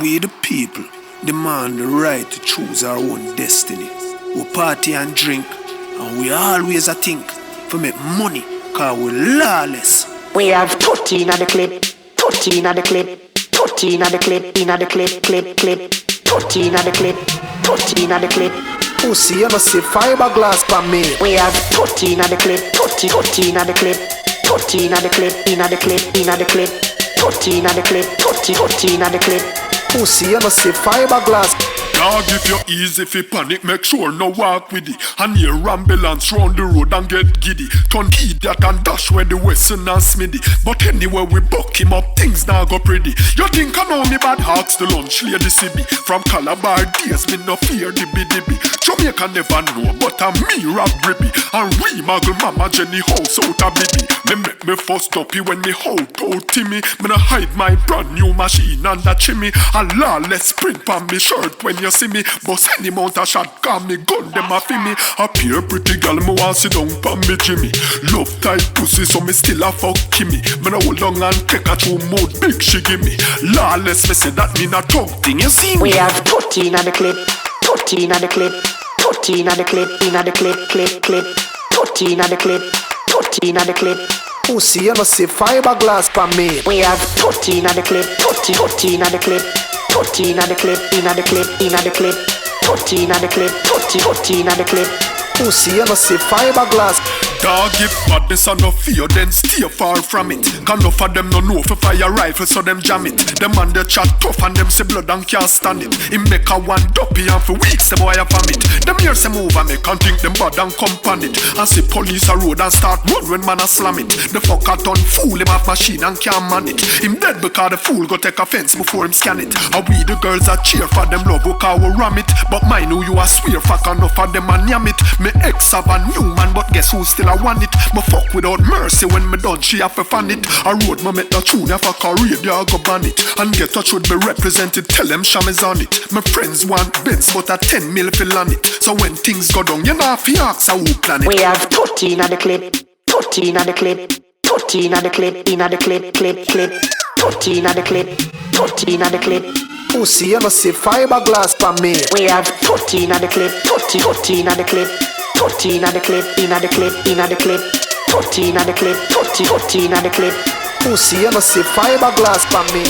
We the people demand the right to choose our own destiny. We party and drink, and we always a think for make money, cause we lawless. We have 14 at the clip, 14 at the clip, 14 at the clip, in at the clip, clip, 14 at the clip, 14 at the clip. Pussy, you know see fiberglass for me. We have 14 at the clip, 14 at the clip, 14 at the clip, in at the clip, in at the clip, 14 at the clip, 14 at the clip. Pussy, you know see fiberglass. Dog, if you easy fi panic, make sure no walk with it. And hear ambulance round the road and get giddy. Turn idiot and dash where the Western and Smithy. But anyway we buck him up, things now go pretty. You think I know me bad hawks the lunch lady CB. From Calabar days, me no fear dibby. Jamaica never know, but I'm me rap ribby. And remuggle mama Jenny house out a baby. Me make me first dopey when me hold out Timmy. Me no hide my brand new machine under chimney. A lawless print on me shirt when you see me. Boss any mount a shot, call me gun, them a fi me. A pure pretty girl, me want sit down pa me Jimmy. Love tight pussy, so me still a fuck Kimmy. Me no hold on and take a true mouth, big she give me. Lawless, me say that me not talk thing, you see me. We have 14 at the clip, 14 at the clip, 14 at the clip, in at the clip, 14 at the clip, 14 at the clip. Pussy, you know see fiberglass for me. We have 14 at the clip, 14 at the clip, 14 at the clip, in at the clip, in at the clip, 14 at the clip, 14 at the clip. Pussy, you know see fiberglass. Dog, if badness and no fear, then stay far from it. Can enough of them no know for fire rifle, so them jam it. Them man they chat tough and them see blood and can't stand it. He make a one dopey and for weeks the boy a vomit. Them hear some move and make and think them bad and company it. And see police a road and start run when man a slam it. The fucker turn fool, him have machine and can't man it. Him dead because the fool go take offense before him scan it. And we the girls a cheer for them love because we ram it. But mine who you a swear fuck enough of them and yam it. Me ex have a new man, but guess who still a want it? Me fuck without mercy when me done, she have to fan it. A road me make the tune, if I can radio I go ban it. And get touch with me represented, tell them Sham is on it. My friends want Benz, but a 10 mil fi land it. So when things go down, you know fi ask how who plan it. We have 14 at the clip, 14 at the clip, 14 at the clip, in at the clip, 14 at the clip, 14 at the clip. Pussy, you know see fiberglass for me. We have 14 at the clip, 14 at the clip, 14 at the clip, in at the clip, in at the clip, 14 at the clip, 14 at the clip. Pussy, you know see fiberglass for me.